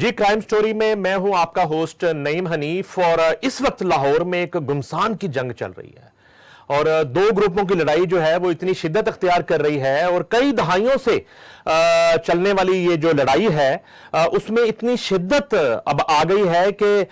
जी crime story में मैं हूं आपका होस्ट नईम हनीफ और इस वक्त लाहौर में एक गुमसान की जंग चल रही है और दो ग्रुपों की लड़ाई जो है वो इतनी शिद्दत अख्तियार कर रही है और कई दहाइयों से चलने वाली ये जो लड़ाई है उसमें इतनी शिद्दत अब आ गई है कि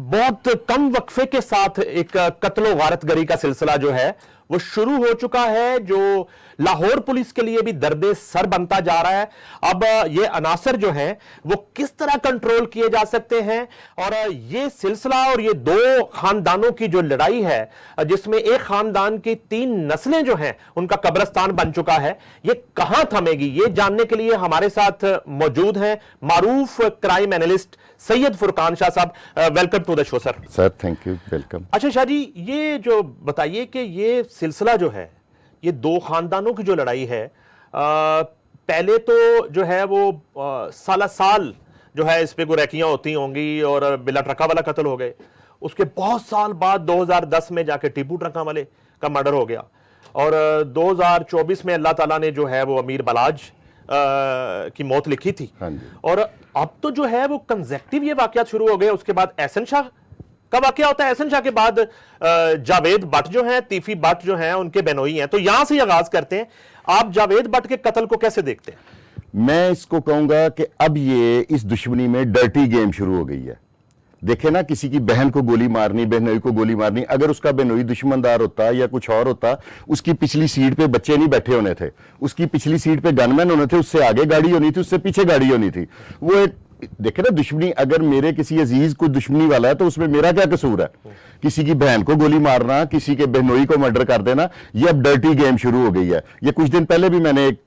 बहुत कम वक्फे के साथ एक कत्लो गारतगरी का सिलसिला जो है वो शुरू हो चुका है, जो लाहौर पुलिस के लिए भी दर्दे सर बनता जा रहा है। अब ये अनासर जो हैं वो किस तरह कंट्रोल किए जा सकते हैं और ये सिलसिला और ये दो खानदानों की जो लड़ाई है जिसमें एक खानदान की 3 नस्लें जो हैं उनका कब्रिस्तान बन चुका है, ये कहां थमेगी, ये जानने के लिए हमारे साथ मौजूद हैं मारूफ क्राइम एनालिस्ट सैयद फुरकान शाह साहब। Welcome to the show sir. Sir thank you, welcome. अच्छा शाह जी, ये जो बताइए कि ये सिलसिला जो है, ये दो खानदानों की जो लड़ाई है, पहले तो जो है वो साला साल जो है इस पे गुरैकियां होती होंगी और बिला ट्रका वाला कत्ल हो गए। उसके बहुत साल बाद 2010 में जाके टीपू ट्रका वाले का मर्डर हो गया और 2024 में अल्लाह ताला ने जो है वो अमीर बलाज की मौत लिखी थी। और अब तो जो है वो कंसेक्टिव ये वाकयात शुरू हो गए। उसके बाद एहसन शाह का वाकया होता है, एहसन शाह के बाद जावेद भट्ट जो हैं, तीफी भट्ट जो हैं, उनके बेनोई हैं। तो यहां से आगाज करते हैं, आप जावेद भट्ट के कत्ल को कैसे देखते हैं? मैं इसको कहूंगा कि अब ये इस दुश्मनी में डर्टी गेम शुरू हो गई है। देखे ना, किसी की बहन को गोली मारनी, बहनोई को गोली मारनी, अगर उसका बहनोई दुश्मनदार होता या कुछ और होता, उसकी पिछली सीट पे बच्चे नहीं बैठे होने थे, उसकी पिछली सीट पे गनमैन होने थे, उससे आगे गाड़ी होनी थी, उससे पीछे गाड़ी होनी थी। वो एक देखे ना दुश्मनी, अगर मेरे किसी अजीज को दुश्मनी वाला है तो उसमें मेरा क्या कसूर है? किसी की बहन को गोली मारना, किसी के बहनोई को मर्डर कर देना, ये अब डर्टी गेम शुरू हो गई है। ये कुछ दिन पहले भी मैंने एक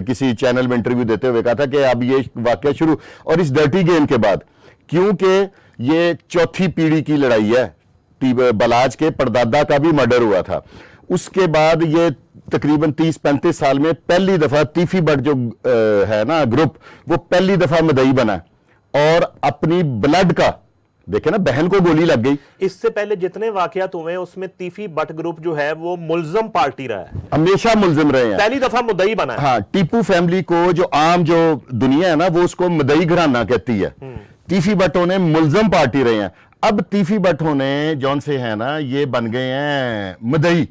किसी चैनल में इंटरव्यू देते हुए कहा था कि अब ये वाकया शुरू, और इस डर्टी गेम के बाद, क्योंकि ये चौथी पीढ़ी की लड़ाई है, बलाज के परदादा का भी मर्डर हुआ था, उसके बाद ये तकरीबन 30-35 साल में पहली दफा तीफी भट्ट जो है ना ग्रुप, वो पहली दफा मदई बना और अपनी ब्लड का, देखे ना, बहन को गोली लग गई। इससे पहले जितने वाकयात हुए उसमें तीफी भट्ट ग्रुप जो है वो मुल्जम पार्टी रहा है, हमेशा मुल्जिम रहे हैं, पहली दफा मुद्दई बना है। हाँ, टीपू फैमिली को जो आम जो दुनिया है ना वो उसको मदई घराना कहती है। तीफी भट्टों ने मुल्जम पार्टी रहे हैं। अब तीफी भट्टों ने जौन से है ना ये बन गए हैं मदई,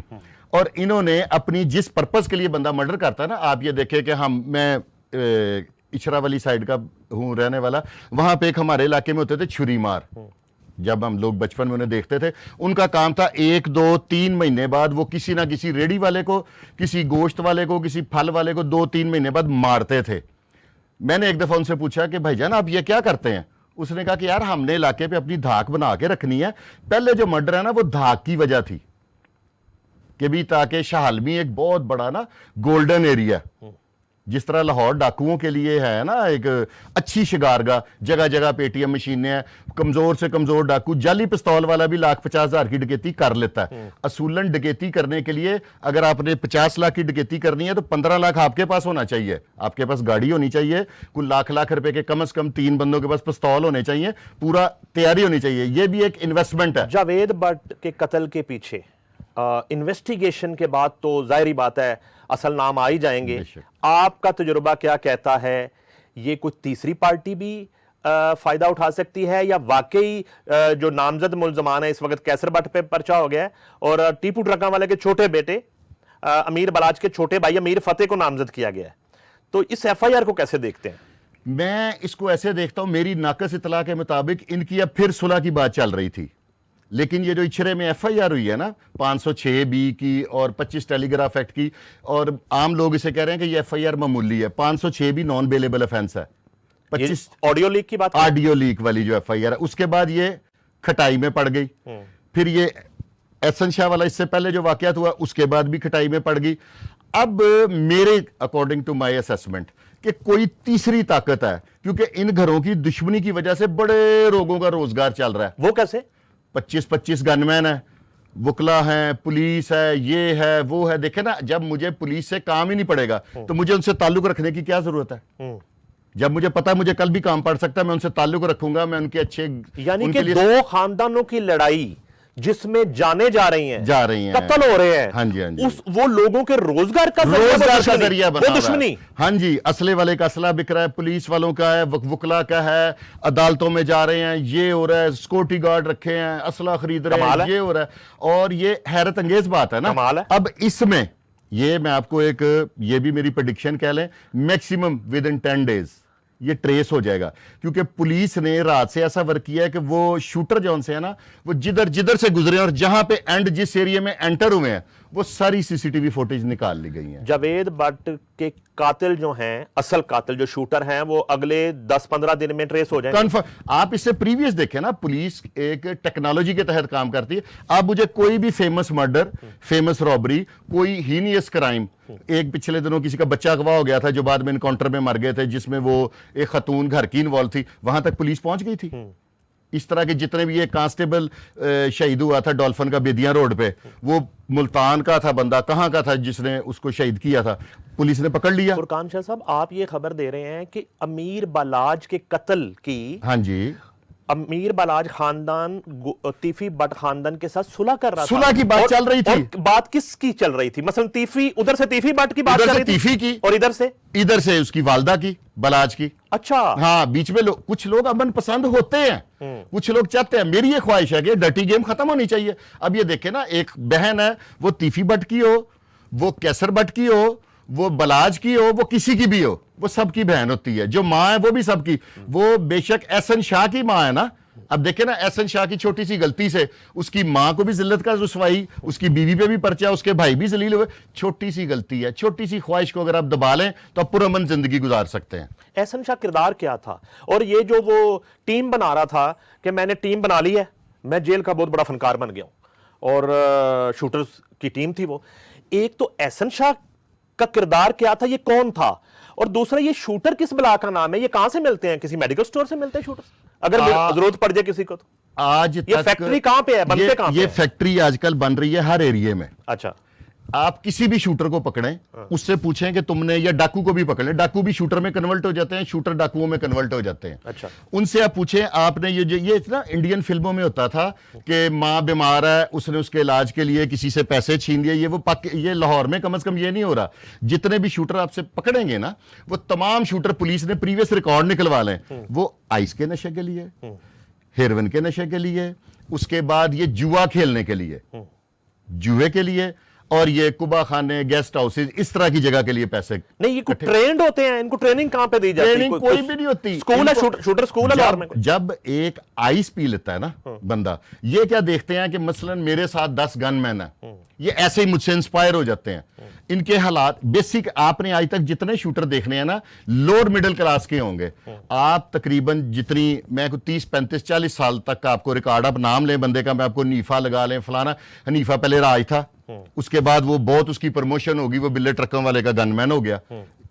और इन्होंने अपनी जिस पर्पस के लिए बंदा मर्डर करता है ना, आप ये देखें कि मैं इचरा वाली साइड का हूं रहने वाला, वहां पे एक हमारे इलाके में होते थे छुरी मार। जब हम लोग बचपन में उन्हें देखते थे, उनका काम था 1, 2, 3 महीने बाद वो किसी ना किसी रेडी वाले को, किसी गोश्त वाले को, किसी फल वाले को 2-3 महीने बाद मारते थे। मैंने एक दफा उनसे पूछा कि भाईजान आप ये क्या करते हैं? उसने कहा कि यार हमने इलाके पे अपनी धाक बना के रखनी है। पहले जो मर्डर है ना वो धाक की वजह थी कि भी ताकि शाहलमी एक बहुत बड़ा ना गोल्डन एरिया, जिस तरह लाहौर डाकुओं के लिए है ना एक अच्छी शिकारगाह, जगह जगह पेटीएम मशीनें हैं, कमजोर से कमजोर डाकू, जाली पिस्तौल वाला भी 1,50,000 की डकैती कर लेता है। असूलन डकैती करने के लिए अगर आपने 50 लाख की डकैती करनी है तो 15 लाख आपके पास होना चाहिए, आपके पास गाड़ी होनी चाहिए, कुल लाख रुपए के कम से कम 3 बंदों के पास पिस्तौल होने चाहिए, पूरा तैयारी होनी चाहिए। यह भी एक इन्वेस्टमेंट है। जावेद भट्ट के कत्ल के पीछे इन्वेस्टिगेशन के बाद तो जाहिर बात है असल नाम आ ही जाएंगे। आपका तजुर्बा क्या कहता है, ये कुछ तीसरी पार्टी भी फायदा उठा सकती है या वाकई जो नामजद मुल्जमान है, इस वक्त कैसर भट्ट पे पर्चा हो गया है और टीपू ट्रका वाले के छोटे बेटे अमीर बलाज के छोटे भाई अमीर फतेह को नामजद किया गया है, तो इस FIR को कैसे देखते हैं? मैं इसको ऐसे देखता हूं, मेरी नाकस इतला के मुताबिक इनकी अब फिर सुलह की बात चल रही थी, लेकिन ये जो इचरे में FIR हुई है ना 506B की और 25 टेलीग्राफ एक्ट की, और आम लोग इसे कह रहे हैं कि ये FIR मामूली है। 506B नॉन बेलेबल ऑफेंस है। 25 ऑडियो लीक की बात, ऑडियो लीक वाली जो FIR है, उसके बाद ये खटाई में पड़ गई। फिर ये एहसन शाह वाला इससे पहले जो वाकयात हुआ उसके बाद भी खटाई में पड़ गई। अब मेरे अकॉर्डिंग टू माई असेसमेंट कि कोई तीसरी ताकत है, क्योंकि इन घरों की दुश्मनी की वजह से बड़े लोगों का रोजगार चल रहा है। वो कैसे? 25-25 गनमैन है, वकला हैं, पुलिस है, ये है वो है। देखे ना, जब मुझे पुलिस से काम ही नहीं पड़ेगा तो मुझे उनसे ताल्लुक रखने की क्या जरूरत है? जब मुझे पता है मुझे कल भी काम पड़ सकता है, मैं उनसे ताल्लुक रखूंगा, मैं उनके अच्छे, यानी कि दो खानदानों की लड़ाई जिसमें जाने जा रही हैं, कत्ल हो रहे हैं, हाँ जी, हाँ जी, उस वो लोगों के रोजगार का जरिया बना दुश्मनी। हाँ जी, असले वाले का असला बिक रहा है, पुलिस वालों का है, वकला का है, अदालतों में जा रहे हैं, ये हो रहा है, सिक्योरिटी गार्ड रखे हैं, असला खरीद रहे हैं, ये हो रहा है। और ये हैरत अंगेज बात है ना। अब इसमें ये मैं आपको ये भी मेरी प्रेडिक्शन कह लें, मैक्सिमम विद इन 10 डेज ये ट्रेस हो जाएगा, क्योंकि पुलिस ने रात से ऐसा वर्क किया है कि वो शूटर जौन से है ना, वो जिधर जिधर से गुजरे और जहां पे एंड जिस एरिया में एंटर हुए हैं वो सारी सीसीटीवी फुटेज निकाल ली गई है। जावेद भट्ट के कातिल जो हैं, असल कातिल जो शूटर हैं, वो अगले 10-15 दिन में ट्रेस हो जाएंगे। कंफर्म। आप इससे प्रीवियस देखें ना, पुलिस एक टेक्नोलॉजी के तहत काम करती है। आप मुझे कोई भी फेमस मर्डर, फेमस रॉबरी, कोई हीनियस क्राइम, एक पिछले दिनों किसी का बच्चा अगवा हो गया था जो बाद में इनकाउंटर में मर गए थे, जिसमें वो एक खतून घर की इन्वॉल्व थी, वहां तक पुलिस पहुंच गई थी। इस तरह के जितने भी ये कांस्टेबल शहीद हुआ था डॉल्फिन का बेदिया रोड पे, वो मुल्तान का था बंदा, कहां का था जिसने उसको शहीद किया था, पुलिस ने पकड़ लिया। फुरकान शाह साहब, आप ये खबर दे रहे हैं कि अमीर बालाज के कत्ल की, हाँ जी, अमीर बालाज खानदान तीफी भट्ट खानदान के साथ सुलह कर रहा था। सुलह की बात चल रही थी। बात किसकी चल रही थी? मसलन तीफी, उधर से तीफी भट्ट की बात चल रही थी, तीफी की, और इधर से उसकी वालदा की, बलाज की। अच्छा, हाँ, बीच में कुछ लोग अमन पसंद होते हैं, कुछ लोग चाहते हैं। मेरी ये ख्वाहिश है कि डर्टी गेम खत्म होनी चाहिए। अब ये देखे ना, एक बहन है, वो तीफी भट्ट की हो, वो कैसर भट्ट की हो, वो बलाज की हो, वो किसी की भी हो, वो सबकी बहन होती है। जो माँ है वो भी सबकी। वो बेशक एहसन शाह की माँ है ना। अब देखे ना, एहसन शाह की छोटी सी गलती से उसकी मां को भी जिल्लत का रुसवाई, उसकी बीवी पे भी पर्चा, उसके भाई भी जलील हुए। छोटी सी गलती है, छोटी सी ख्वाहिश को अगर आप दबा लें तो आप पुरअमन जिंदगी गुजार सकते हैं। एहसन शाह किरदार क्या था? और ये जो वो टीम बना रहा था कि मैंने टीम बना ली है, मैं जेल का बहुत बड़ा फनकार बन गया हूं, और शूटर्स की टीम थी वो। एक तो एहसन शाह का किरदार क्या था, ये कौन था? और दूसरा, ये शूटर किस बला का नाम है? ये कहां से मिलते हैं? किसी मेडिकल स्टोर से मिलते हैं शूटर, अगर जरूरत पड़ जाए किसी को तो? आज ये फैक्ट्री कहां पे है, बनते कहां पे? ये फैक्ट्री आजकल बन रही है हर एरिया में। अच्छा, आप किसी भी शूटर को पकड़ें, उससे पूछें कि तुमने, या डाकू को भी पकड़ लें, डाकू भी शूटर में कन्वर्ट हो जाते हैं, शूटर डाकुओं में कन्वर्ट हो जाते हैं। अच्छा, उनसे आप पूछें, आपने ये ना इंडियन फिल्मों में होता था कि माँ बीमार है, उसने उसके इलाज के लिए किसी से पैसे छीन लिए। ये लाहौर में कम से कम ये नहीं हो रहा। जितने भी शूटर आपसे पकड़ेंगे ना, वो तमाम शूटर पुलिस ने प्रीवियस रिकॉर्ड निकलवा लें। वो आइस के नशे के लिए, हेरोइन के नशे के लिए, उसके बाद ये जुआ खेलने के लिए, जुए के लिए, और ये कुबा खाने, गेस्ट हाउसेज, इस तरह की जगह के लिए पैसे नहीं। ये ट्रेंड होते हैं, इनको ट्रेनिंग कहां पे दी जाती है? ट्रेनिंग कोई भी नहीं होती। स्कूल है, शूटर स्कूल है। जब एक आइस पी लेता है ना बंदा, ये क्या देखते हैं कि मसलन मेरे साथ 10 गनमैन है, ये ऐसे ही मुझसे इंस्पायर हो जाते हैं। इनके हालात बेसिक, आपने आज तक जितने शूटर देखने हैं ना, लोअर मिडिल क्लास के होंगे। आप तकरीबन जितनी, मैं 30, 35, 40 साल तक का आपको रिकॉर्ड, आप नाम लें बंदे का, मैं आपको हनीफा लगा लें, फलाना हनीफा पहले राज था, उसके बाद वो बहुत उसकी प्रमोशन होगी, वो बिल्ले ट्रकों वाले का गनमैन हो गया।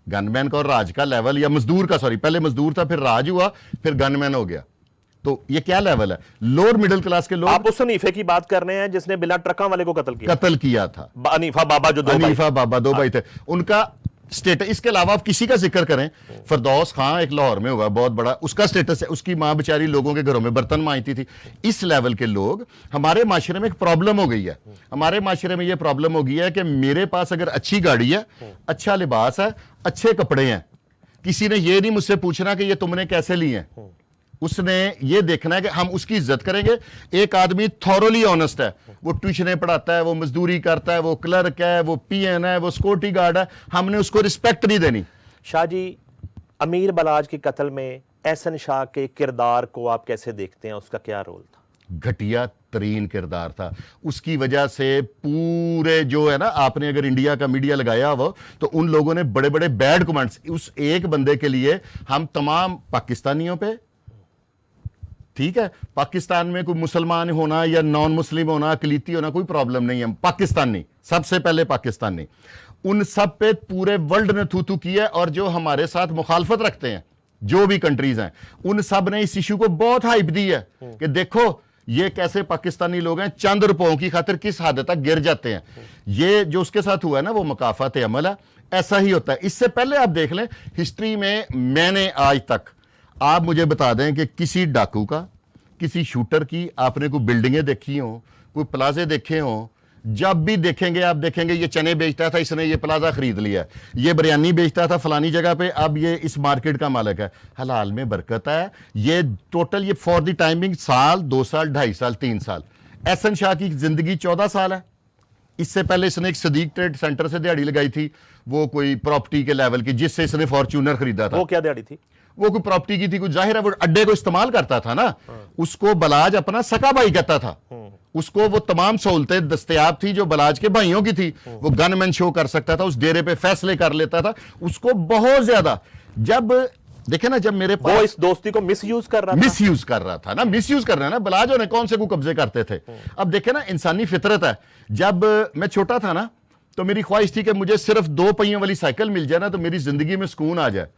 गनमैन का और राज का लेवल, या मजदूर का, सॉरी, पहले मजदूर था, फिर राज हुआ, फिर गनमैन हो गया। तो ये क्या लेवल है? लोअर मिडिल क्लास के लोग। आप उस हनीफे की बात कर रहे हैं जिसने बिला ट्रका वाले को कत्ल किया था। हनीफा बाबा, दो भाई थे, उनका स्टेटस। इसके अलावा आप किसी का जिक्र करें, फरदौस खां एक लाहौर में हुआ बहुत बड़ा, उसका स्टेटस है, उसकी मां बेचारी लोगों के घरों में बर्तन मांजती थी। इस लेवल के लोग हमारे माशरे में एक प्रॉब्लम हो गई है। हमारे माशरे में यह प्रॉब्लम हो गई है कि मेरे पास अगर अच्छी गाड़ी है, अच्छा लिबास है, अच्छे कपड़े हैं, किसी ने यह नहीं मुझसे पूछना कि ये तुमने कैसे लिए हैं। उसने ये देखना है कि हम उसकी इज्जत करेंगे। एक आदमी थॉरोली ऑनेस्ट है, वो ट्यूशनें पढ़ाता है, वो मजदूरी करता है, वो क्लर्क है, वो पीएन है, वो सिक्योरिटी गार्ड है, हमने उसको रिस्पेक्ट नहीं देनी। शाह जी, अमीर बलाज के कत्ल में एहसन शाह के किरदार को आप कैसे देखते हैं? उसका क्या रोल था? घटिया तरीन किरदार था। उसकी वजह से पूरे जो है ना, आपने अगर इंडिया का मीडिया लगाया हो तो उन लोगों ने बड़े बड़े बैड कमेंट्स उस एक बंदे के लिए। हम तमाम पाकिस्तानियों पे, ठीक है, पाकिस्तान में कोई मुसलमान होना या नॉन मुस्लिम होना, अकलीती होना, कोई प्रॉब्लम नहीं है। पाकिस्तानी, सबसे पहले पाकिस्तानी, उन सब पे पूरे वर्ल्ड ने थू थू किया। और जो हमारे साथ मुखालफत रखते हैं, जो भी कंट्रीज हैं, उन सब ने इस इशू को बहुत हाइप दी है कि देखो ये कैसे पाकिस्तानी लोग हैं, चंद रुपयों की खातिर किस हद तक गिर जाते हैं। ये जो उसके साथ हुआ है ना, वो मकाफत अमल है। ऐसा ही होता है। इससे पहले आप देख लें हिस्ट्री में, मैंने आज तक, आप मुझे बता दें कि किसी डाकू का, किसी शूटर की आपने कोई बिल्डिंगें देखी हो, कोई प्लाजे देखे हो, जब भी देखेंगे आप देखेंगे ये चने बेचता था, इसने ये प्लाजा खरीद लिया, ये बिरयानी बेचता था फलानी जगह पे, अब ये इस मार्केट का मालिक है। हलाल में बरकत है। ये टोटल ये फॉर द टाइमिंग साल, 2 साल, 2.5 साल, 3 साल। एहसन शाह की जिंदगी 14 साल है। इससे पहले इसने एक सदीक ट्रेड सेंटर से दिहाड़ी लगाई थी, वो कोई प्रॉपर्टी के लेवल की, जिससे इसने फॉर्च्यूनर खरीदा था। वो क्या दिहाड़ी थी? वो कोई प्रॉपर्टी की थी, कुछ जाहिर है वो अड्डे को इस्तेमाल करता था ना, उसको बलाज अपना सका भाई कहता था, उसको वो तमाम सहूलतें दस्तयाब थी जो बलाज के भाइयों की थी। वो गनमैन शो कर सकता था, उस डेरे पे फैसले कर लेता था, उसको बहुत ज्यादा। जब देखे ना, जब मेरे वो इस दोस्ती को मिसयूज कर रहा था, मिसयूज कर रहा था ना, मिसयूज कर रहा है ना, बलाजों ने कौन से को कब्जे करते थे। अब देखे ना, इंसानी फितरत है। जब मैं छोटा था ना, तो मेरी ख्वाहिश थी कि मुझे सिर्फ 2 पहियों वाली साइकिल मिल जाए ना, तो मेरी जिंदगी में सुकून आ जाए।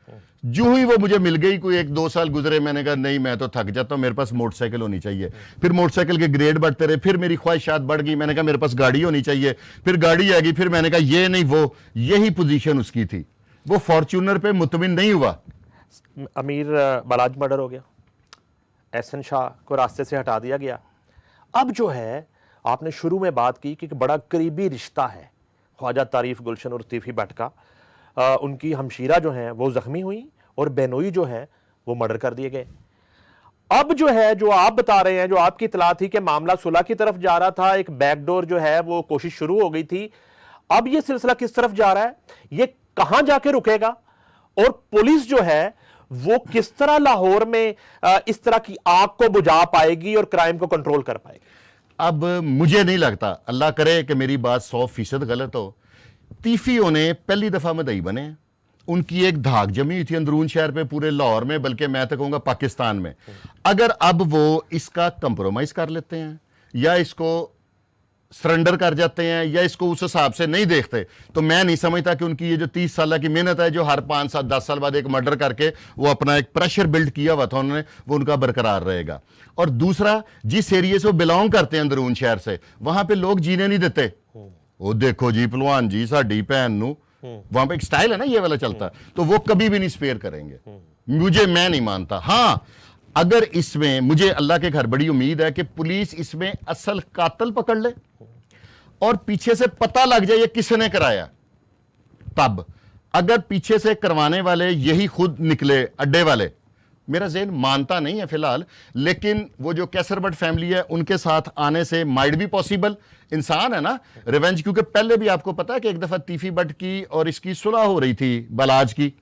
जो ही वो मुझे मिल गई, कोई 1-2 साल गुजरे, मैंने कहा नहीं, मैं तो थक जाता हूं, मेरे पास मोटरसाइकिल होनी चाहिए। फिर मोटरसाइकिल के ग्रेड बढ़ते रहे, फिर मेरी ख्वाहिशात बढ़ गई, मैंने कहा मेरे पास गाड़ी होनी चाहिए, फिर गाड़ी आ गई, फिर मैंने कहा ये नहीं वो, यही पोजीशन उसकी थी। वो फॉर्च्यूनर पे मुतमिन नहीं हुआ। अमीर बलाज मर्डर हो गया, एहसन शाह को रास्ते से हटा दिया गया। अब जो है, आपने शुरू में बात की कि एक बड़ा करीबी रिश्ता है ख्वाजा तारीफ गुलशन और तीफी भट्ट का। उनकी हमशीरा जो हैं वो जख्मी हुई और बेनोई जो है वो मर्डर कर दिए गए। अब जो है, जो आप बता रहे हैं, जो आपकी इतला थी कि मामला सुलह की तरफ जा रहा था, एक बैकडोर जो है वो कोशिश शुरू हो गई थी, अब ये सिलसिला किस तरफ जा रहा है, ये कहां जाके रुकेगा, और पुलिस जो है वो किस तरह लाहौर में इस तरह की आग को बुझा पाएगी और क्राइम को कंट्रोल कर पाएगी? अब मुझे नहीं लगता, अल्लाह करे कि मेरी बात 100% गलत हो, तीफियों ने पहली दफा मदई बने। उनकी एक धाक जमी हुई थी अंदरून शहर पे, पूरे लाहौर में, बल्कि मैं तो कहूंगा पाकिस्तान में। अगर अब वो इसका कंप्रोमाइज कर लेते हैं, या इसको सरेंडर कर जाते हैं, या इसको उस हिसाब से नहीं देखते, तो मैं नहीं समझता कि उनकी ये जो 30 साल की मेहनत है, जो हर 5 साल 10 साल बाद एक मर्डर करके वो अपना एक प्रेशर बिल्ड किया हुआ था उन्होंने, वो उनका बरकरार रहेगा। और दूसरा, जिस एरिए से वो बिलोंग करते हैं अंदरून शहर से, वहां पे लोग जीने नहीं देते। वो देखो जी पहलवान जी साड़ी भैन नू, वहां पे एक स्टाइल है ना ये वाला चलता, तो वो कभी भी नहीं स्पेयर करेंगे। मैं नहीं मानता। हां, अगर इसमें, मुझे अल्लाह के घर बड़ी उम्मीद है कि पुलिस इसमें असल कातिल पकड़ ले और पीछे से पता लग जाए ये किसने कराया। तब अगर पीछे से करवाने वाले यही खुद निकले अड्डे वाले, मेरा ज़हन मानता नहीं है फिलहाल, लेकिन वो जो कैसर भट्ट फैमिली है उनके साथ आने से माइट भी पॉसिबल। इंसान है ना, रिवेंज, क्योंकि पहले भी आपको पता है कि एक दफा तीफी भट्ट की और इसकी सुलह हो रही थी बलाज की।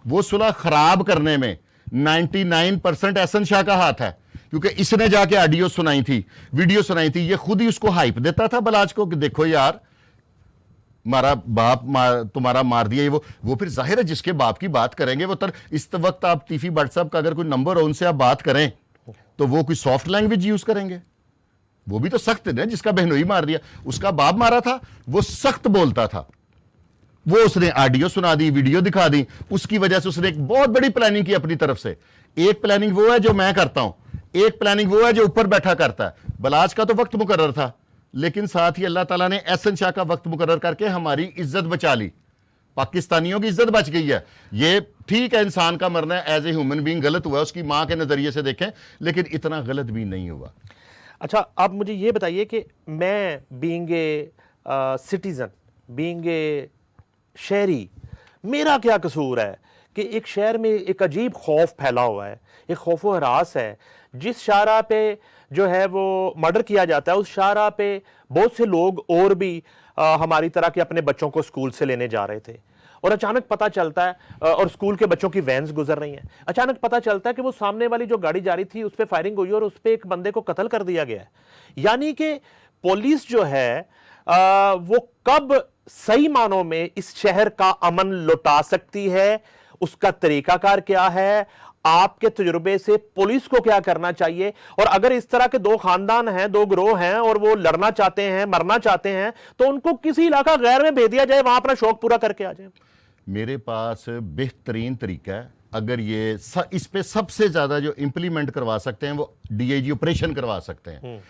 वो सुलह खराब करने में 99% एहसन शाह का हाथ है, क्योंकि इसने जाके ऑडियो सुनाई थी, वीडियो सुनाई थी, ये खुद ही उसको हाइप देता था बलाज को कि देखो यार हमारा बाप तुम्हारा मार दिया। वो फिर जाहिर है जिसके बाप की बात करेंगे वो इस वक्त आप तीफी भट्ट साहब का अगर कोई नंबर हो उनसे आप बात करें तो वो कोई सॉफ्ट लैंग्वेज यूज करेंगे। वो भी तो सख्त है, जिसका बहनोई मार दिया, उसका बाप मारा था, वो सख्त बोलता था। वो उसने ऑडियो सुना दी, वीडियो दिखा दी, उसकी वजह से उसने एक बहुत बड़ी प्लानिंग की अपनी तरफ से। एक प्लानिंग वो है जो मैं करता हूं, एक प्लानिंग वो है जो ऊपर बैठा करता है। बलाज का तो वक्त मुकर्रर था, लेकिन साथ ही अल्लाह ताला ने एहसन शाह का वक्त मुकर्रर करके हमारी इज्जत बचा ली, पाकिस्तानियों की इज्जत बच गई है। ये ठीक है, इंसान का मरना एज ए ह्यूमन बीइंग गलत हुआ, उसकी मां के नजरिए से देखें, लेकिन इतना गलत भी नहीं हुआ। अच्छा, आप मुझे ये बताइए कि मैं being a citizen, being a शहरी, मेरा क्या कसूर है कि एक शहर में एक अजीब खौफ फैला हुआ है, एक खौफ व हरास है। जिस शाहरा पे जो है वो मर्डर किया जाता है, उस शाहरा पे बहुत से लोग और भी हमारी तरह के अपने बच्चों को स्कूल से लेने जा रहे थे, और अचानक पता चलता है, और स्कूल के बच्चों की वैन्स गुजर रही हैं, अचानक पता चलता है कि वो सामने वाली जो गाड़ी जा रही थी उस पर फायरिंग हुई और उस पर एक बंदे को कत्ल कर दिया गया है। यानी कि पुलिस जो है वो कब सही मानों में इस शहर का अमन लौटा सकती है, उसका तरीकाकार क्या है, आपके तजुर्बे से पुलिस को क्या करना चाहिए, और अगर इस तरह के 2 खानदान हैं, 2 गिरोह हैं और वो लड़ना चाहते हैं, मरना चाहते हैं, तो उनको किसी इलाका गैर में भेज दिया जाए, वहां अपना शौक पूरा करके आ जाए। मेरे पास बेहतरीन तरीका है। अगर ये इस पे सबसे ज्यादा जो इंप्लीमेंट करवा सकते हैं वो डीआईजी ऑपरेशन करवा सकते हैं।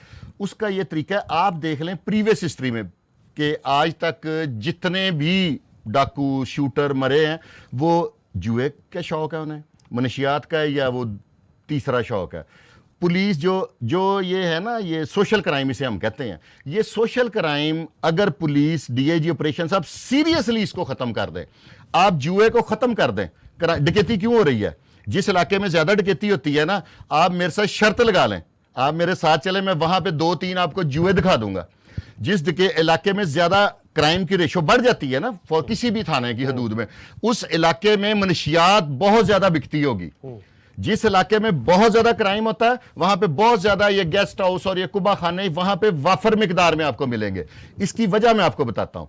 उसका ये तरीका है, आप देख लें प्रीवियस हिस्ट्री में कि आज तक जितने भी डाकू शूटर मरे हैं वो जुए का शौक है, उन्हें मनशियात का है, या वो तीसरा शौक है। पुलिस जो ये है ना, ये सोशल क्राइम इसे हम कहते हैं, ये सोशल क्राइम अगर पुलिस डीआईजी ऑपरेशन साहब सीरियसली इसको खत्म कर दें, आप जुए को खत्म कर दें। डकैती क्यों हो रही है? जिस इलाके में ज्यादा डकैती होती है ना, आप मेरे साथ शर्त लगा लें, आप मेरे साथ चले, मैं वहां पे 2-3 आपको जुए दिखा दूंगा। जिस इलाके में ज्यादा क्राइम की रेशो बढ़ जाती है ना, किसी भी थाने की हदूद में, उस इलाके में मनशियात बहुत ज्यादा बिकती होगी। जिस इलाके में बहुत ज्यादा क्राइम होता है, वहां पे बहुत ज्यादा ये गेस्ट हाउस और ये कुबा खाने वहां पे वाफर मिकदार में आपको मिलेंगे। इसकी वजह मैं आपको बताता हूं।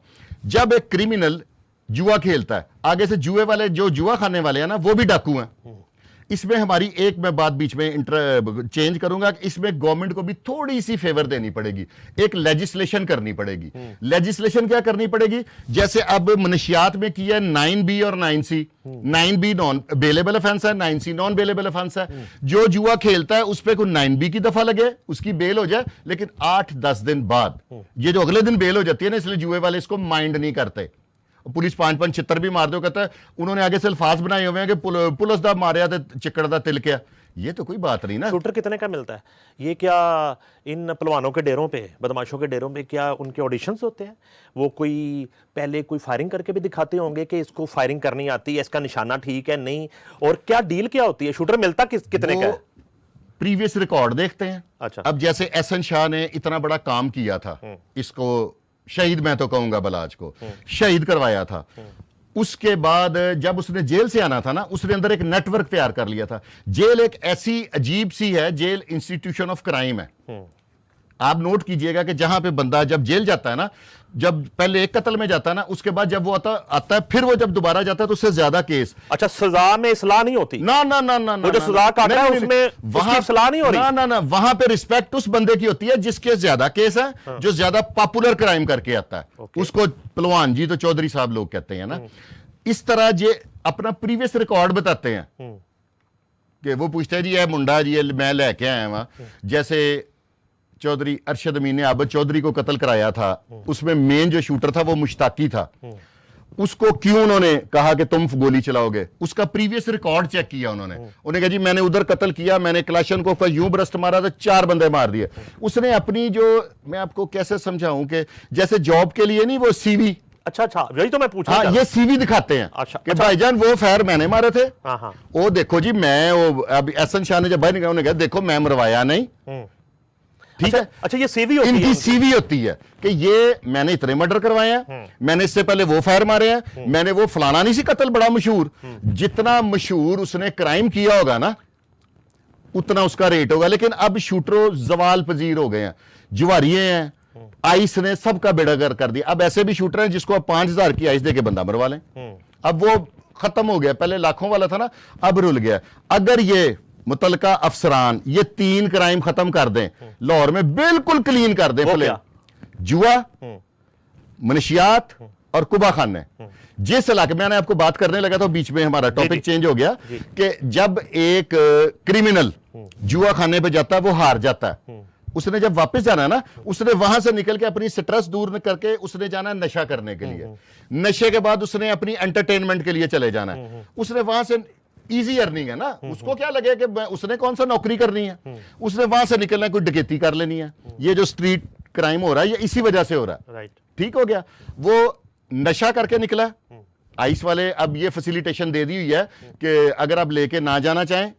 जब एक क्रिमिनल जुआ खेलता है, आगे से जुए वाले जो जुआ खाने वाले हैं ना, वो भी डाकू हैं। इसमें हमारी एक मैं बात बीच में चेंज करूंगा कि इसमें गवर्नमेंट को भी थोड़ी सी फेवर देनी पड़ेगी, एक लेजिस्लेशन करनी पड़ेगी। लेजिस्लेशन क्या करनी पड़ेगी? जैसे अब मनशियात में किया है 9B और 9C। 9B non bailable offence है, 9C नॉन बेलेबल ऑफेंस है। जो जुआ खेलता है उस पर कोई 9B की दफा लगे, उसकी बेल हो जाए, लेकिन 8-10 दिन बाद, ये जो अगले दिन बेल हो जाती है ना, इसलिए जुए वाले इसको माइंड नहीं करते। पुलिस 5-5 छितर भी मार दो, कहता है उन्होंने आगे से अल्फाज बनाए हुए हैं कि पुलिस दा मारिया ते चिक्कड़ दा तिल क्या। ये तो कोई बात नहीं ना। शूटर कितने का मिलता है? ये क्या इन पहलवानों के डेरों पे, बदमाशों के डेरों पे क्या उनके ऑडिशंस होते हैं? वो कोई पहले कोई फायरिंग करके भी दिखाते होंगे कि इसको फायरिंग करनी आती है, इसका निशाना ठीक है नहीं, और क्या डील क्या होती है? शूटर मिलता कितने का है? प्रीवियस रिकॉर्ड देखते हैं। अच्छा। अब जैसे एहसन शाह ने इतना बड़ा काम किया था, इसको शहीद, मैं तो कहूंगा बलाज को शहीद करवाया था। उसके बाद जब उसने जेल से आना था ना, उसने अंदर एक नेटवर्क तैयार कर लिया था। जेल एक ऐसी अजीब सी है, जेल इंस्टीट्यूशन ऑफ क्राइम है। आप नोट कीजिएगा कि जहां पे बंदा जब जेल जाता है ना, जब पहले एक कत्ल में जाता है ना, उसके बाद जब वो आता है, फिर वो जब दोबारा जाता है तो उससे ज्यादा केस। अच्छा, सजा में इस्लाह नहीं होती? ना ना ना ना, वो जो सजा काट रहा है उसमें वहां इस्लाह नहीं हो रही? ना ना ना, वहां पे रिस्पेक्ट उस बंदे की होती है जिसके ज्यादा केस है, जो ज्यादा पॉपुलर क्राइम करके आता है। उसको पहलवान जी तो चौधरी साहब लोग कहते हैं ना। इस तरह जे अपना प्रीवियस रिकॉर्ड बताते हैं कि वो पूछते हैं जी ये मुंडा जी मैं लेके आया वहां, जैसे चौधरी अरशद अमीन ने आबद चौधरी को कत्ल कराया था, उसमें मेन जो शूटर था वो मुश्ताकी था। उसको क्यों उन्होंने कहा कि तुम गोली चलाओगे? उसका प्रीवियस रिकॉर्ड चेक किया उन्होंने कहा जी मैंने उधर कत्ल किया, मैंने क्लाशन को यूं ब्रस्ट मारा तो 4 बंदे मार दिए। उसने अपनी जो, मैं आपको कैसे समझाऊं कि जैसे जॉब के लिए नहीं वो सीवी, अच्छा, यही तो मैं पूछ रहा हाँ, ये सीवी दिखाते हैं। अच्छा, कि भाईजान वो फायर मैंने मारे थे। हाँ। वो देखो जी, मैं वो अब एहसन शाह ने जब बाहर निकला, उन्होंने कहा देखो मैं मरवाया नहीं। ठीक है। अच्छा, ये सीवी होती है? इनकी सीवी होती है कि ये मैंने इतने मर्डर करवाए हैं, मैंने इससे पहले वो फायर मारे हैं, मैंने वो फलाना नहीं सी कत्ल बड़ा मशहूर। जितना मशहूर उसने क्राइम किया होगा ना, उतना उसका रेट होगा। लेकिन अब शूटरों जवाल पजीर हो गए हैं, जुआरिये हैं, आइस ने सबका बेड़ागर कर दिया। अब ऐसे भी शूटर हैं जिसको 5,000 की आइस देके बंदा मरवा लें। अब वो खत्म हो गया, पहले लाखों वाला था ना, अब रुल गया। अगर ये मुतलका अफसरान ये 3 क्राइम खत्म कर दें, लाहौर में बिल्कुल क्लीन कर दें, प्ले जुआ, मनशियात और कुबा खाने। जिस इलाके मैंने आपको बात करने लगा तो बीच में हमारा टॉपिक चेंज हो गया कि जब एक क्रिमिनल जुआ खाने पे जाता है वो हार जाता है, उसने जब वापस जाना है ना, उसने वहां से निकल के अपनी स्ट्रेस दूर करके उसने जाना है नशा करने के लिए। नशे के बाद उसने अपनी एंटरटेनमेंट के लिए चले जाना है। उसने वहां से इजी अर्निंग है ना, उसको क्या लगे कि उसने कौन सा नौकरी करनी है, उसने वहां से निकलना है, कोई डकैती कर लेनी है। ये जो स्ट्रीट क्राइम हो रहा है ये इसी वजह से हो रहा है। राइट, ठीक हो गया। वो नशा करके निकला, आइस वाले अब ये फैसिलिटेशन दे दी हुई है कि अगर आप लेके ना जाना चाहें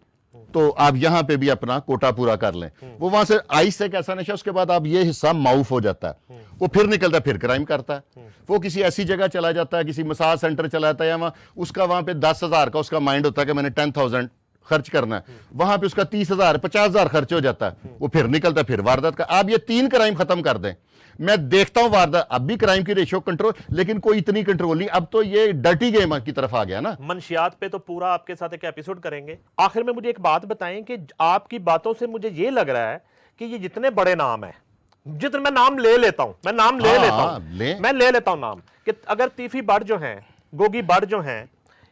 तो आप यहां पे भी अपना कोटा पूरा कर लें। वो वहां से आइस से कैसा नशा, उसके बाद आप ये हिस्सा माउफ हो जाता है, वो फिर निकलता है, फिर क्राइम करता है। वो किसी ऐसी जगह चला जाता है, किसी मसाज सेंटर चला जाता है, या उसका वहां पे 10,000 का उसका माइंड होता है कि मैंने 10,000 खर्च करना है, वहां पे उसका 30,000 50,000 खर्च हो जाता है, वो फिर निकलता है, फिर वारदात का। आप ये 3 क्राइम खत्म कर दें, मैं देखता हूं वारदात, अब भी क्राइम की रेशियो कंट्रोल, लेकिन कोई इतनी कंट्रोल नहीं। अब तो ये डर्टी गेम की तरफ आ गया ना। मनशियात पे तो पूरा आपके साथ एक एपिसोड करेंगे। आखिर में मुझे एक बात बताएं कि आपकी बातों से मुझे ये लग रहा है कि ये जितने बड़े नाम है, जितने मैं नाम ले लेता हूं, मैं नाम ले लेता हूं, मैं ले लेता हूं नाम, कि अगर तीफी बट जो है, गोगी बट जो है,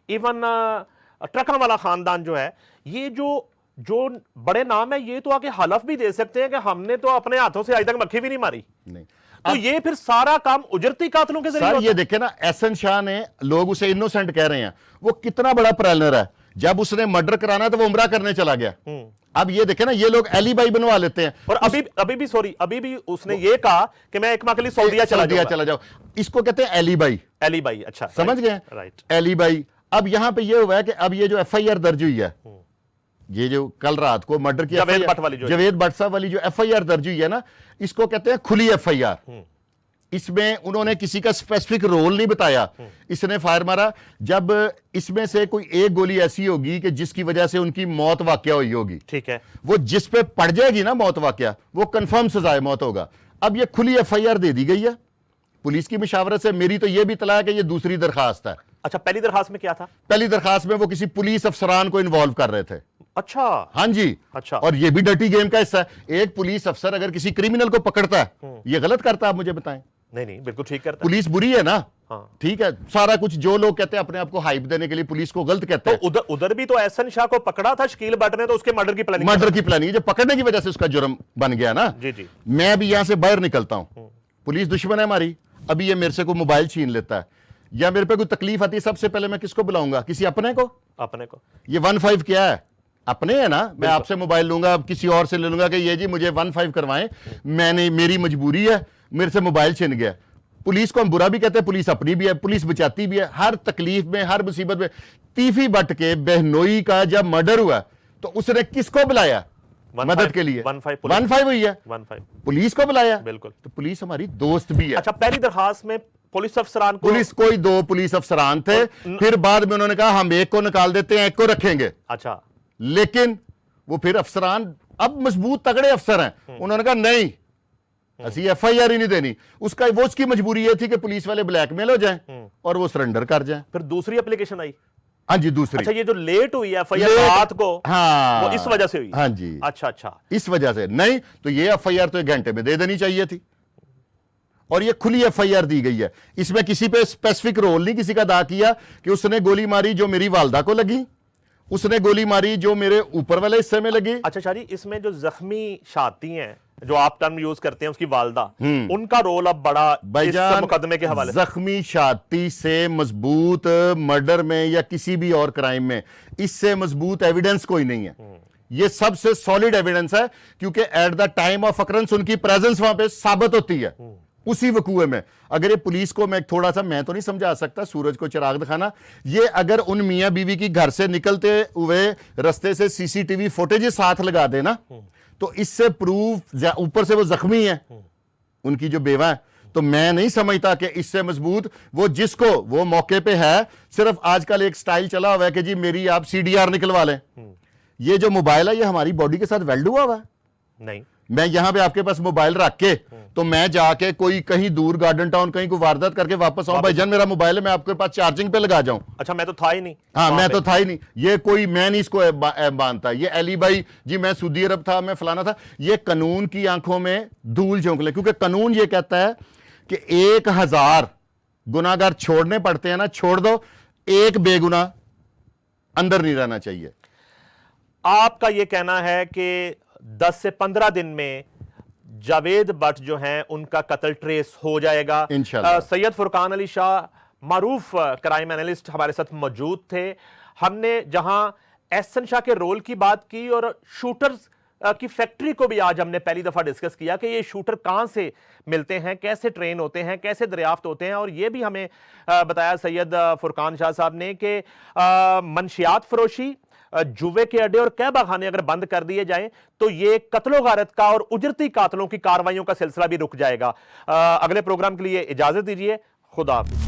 इवन ट्रकन वाला खानदान जो है, ये जो बड़े नाम है, ये तो आके हलफ भी दे सकते हैं कि हमने तो अपने हाथों से आज तक मक्खी भी नहीं मारी। नहीं, तो ये फिर सारा काम उजरती कातलों के जरिए सर ये देखे ना, एहसन शाह ने, लोग उसे इनोसेंट कह रहे हैं, वो कितना बड़ा प्रेलनर है जब उसने मर्डर कराना तो वो उम्रा करने चला गया। अब ये देखे ना, ये लोग एलिबाई बनवा लेते हैं। और अभी भी उसने ये कहा कि मैं एक माह के लिए सऊदीया चला जाओ। इसको कहते हैं एलिबाई। एलिबाई, अच्छा, समझ गए? Right, alibi. अब यहां पे ये हुआ है कि अब ये जो एफआईआर दर्ज हुई है, ये जो कल रात को मर्डर की जावेद भट्ट वाली जो एफआईआर दर्ज हुई है ना, इसको कहते हैं खुली एफआईआर। इसमें उन्होंने किसी का स्पेसिफिक रोल नहीं बताया। इसने फायर मारा, जब इसमें से कोई एक गोली ऐसी होगी कि जिसकी वजह से उनकी मौत वाकया हुई होगी, ठीक है, वो जिस पे पड़ जाएगी ना मौत वाकया, वो कंफर्म सजाए मौत होगा। अब ये खुली एफआईआर दे दी गई है पुलिस की मशावरत से। मेरी तो ये भी तला है कि ये दूसरी दरखास्त है। अच्छा, पहली दरखास्त में क्या था? पहली दरखास्त में वो किसी पुलिस अफसरान को इन्वॉल्व कर रहे थे। अच्छा, हाँ जी, अच्छा। और ये भी डर्टी गेम का हिस्सा है। एक पुलिस अफसर अगर किसी क्रिमिनल को पकड़ता है, ये गलत करता है? आप मुझे बताएं। नहीं, बिल्कुल ठीक करता है। पुलिस बुरी है ना? हाँ। ठीक है, सारा कुछ जो लोग कहते हैं अपने आप को हाइप देने के लिए पुलिस को गलत कहते हैं। तो उधर भी तो एहसन शाह को पकड़ा था शकील भट्ट ने, तो उसके मर्डर की प्लानिंग, जो पकड़ने की वजह से उसका जुर्म बन गया ना। जी। मैं अभी यहां से बाहर निकलता हूं, पुलिस दुश्मन है हमारी, अभी ये मेरे से कोई मोबाइल छीन लेता है या मेरे पे कोई तकलीफ आती है, सबसे पहले मैं किसको बुलाऊंगा? किसी अपने को। ये 15 क्या है? अपने है ना। मैं आपसे मोबाइल लूंगा, अब किसी और से ले लूंगा कि ये जी मुझे 15 करवाएं, मैंने, मेरी मजबूरी है, मेरे से मोबाइल छिन गया। पुलिस को हम बुरा भी कहते हैं, पुलिस अपनी भी है, पुलिस बचाती भी है हर तकलीफ में, हर मुसीबत में। तीफी भट्ट के बहनोई का जब मर्डर हुआ तो उसने किसको बुलाया मदद के लिए? 15 हुई है, 15 पुलिस को बुलाया। बिल्कुल, तो पुलिस हमारी दोस्त भी है। अच्छा, पहली दरखास्त में पुलिस अफसरान को, पुलिस कोई 2 पुलिस अफसरान थे, फिर बाद में उन्होंने कहा हम एक को निकाल देते हैं, एक को रखेंगे। अच्छा, लेकिन वो फिर अफसरान अब मजबूत तगड़े अफसर हैं, उन्होंने कहा नहीं, ऐसी एफआईआर ही नहीं देनी। उसकी मजबूरी ये थी कि पुलिस वाले ब्लैकमेल हो जाएं और वो सरेंडर कर जाएं। फिर दूसरी एप्लीकेशन आई। हाँ जी, दूसरी। अच्छा, ये जो लेट हुई है एफआईआर रात को, हाँ, वो इस वजह से हुई? हाँ जी, अच्छा, इस वजह से। नहीं तो ये एफआईआर तो 1 घंटे में दे देनी चाहिए थी, और ये खुली एफआईआर दी गई है। इसमें किसी पे स्पेसिफिक रोल नहीं किसी का अदा किया कि उसने गोली मारी जो मेरी वालदा को लगी, उसने गोली मारी जो मेरे ऊपर वाले हिस्से में लगी। अच्छा शारी, इसमें जो जख्मी शाती हैं, जो आप टर्म यूज करते हैं, उसकी वालदा, उनका रोल अब बड़ा इस मुकदमे के हवाले। जख्मी शाती से मजबूत मर्डर में या किसी भी और क्राइम में इससे मजबूत एविडेंस कोई नहीं है। ये सबसे सॉलिड एविडेंस है, क्योंकि at the time of occurrence उनकी प्रेजेंस वहां पे साबित होती है उसी वकूए में। अगर ये पुलिस को मैं थोड़ा सा, मैं तो नहीं समझा सकता सूरज को चिराग दिखाना, ये अगर उन मियां बीवी की घर से निकलते हुए रास्ते से सीसीटीवी फुटेज साथ लगा देना, तो इससे प्रूफ, ऊपर से वो जख्मी है उनकी जो बेवा है, तो मैं नहीं समझता कि इससे मजबूत वो वो मौके पे है। सिर्फ आजकल एक स्टाइल चला हुआ है कि जी मेरी आप सीडीआर निकलवा लें। ये जो मोबाइल है ये हमारी बॉडी के साथ वेल्ड हुआ है। नहीं, मैं यहां पे आपके पास मोबाइल रख के तो मैं जाके कोई कहीं दूर गार्डन टाउन कहीं को वारदात करके वापस आऊं, भाईजान मेरा मोबाइल है, मैं आपके पास चार्जिंग पे लगा जाऊं। अच्छा, मैं तो था ही नहीं। हाँ, मैं तो था ही नहीं। ये कोई, मैं नहीं इसको मानता। ये अली भाई जी मैं सऊदी अरब था, मैं फलाना था, ये कानून की आंखों में धूल झोंक ले, क्योंकि कानून ये कहता है कि 1000 गुनाहगार छोड़ने पड़ते हैं ना, छोड़ दो, एक बेगुनाह अंदर नहीं रहना चाहिए। आपका यह कहना है कि 10 से 15 दिन में जावेद भट्ट जो हैं उनका कत्ल ट्रेस हो जाएगा इंशाल्लाह। सैयद फुरकान अली शाह मारूफ क्राइम एनालिस्ट हमारे साथ मौजूद थे। हमने जहां एहसन शाह के रोल की बात की और शूटर्स की फैक्ट्री को भी आज हमने पहली दफा डिस्कस किया कि ये शूटर कहां से मिलते हैं, कैसे ट्रेन होते हैं, कैसे दरियाफ्त होते हैं। और ये भी हमें बताया सैयद फुरकान शाह साहब ने कि मंशियात फरोशी, जुए के अड्डे और कहबा खाने अगर बंद कर दिए जाएं तो ये कत्लो गारत का और उजरती कातलों की कार्रवाइयों का सिलसिला भी रुक जाएगा। अगले प्रोग्राम के लिए इजाजत दीजिए। खुदा हाफिज।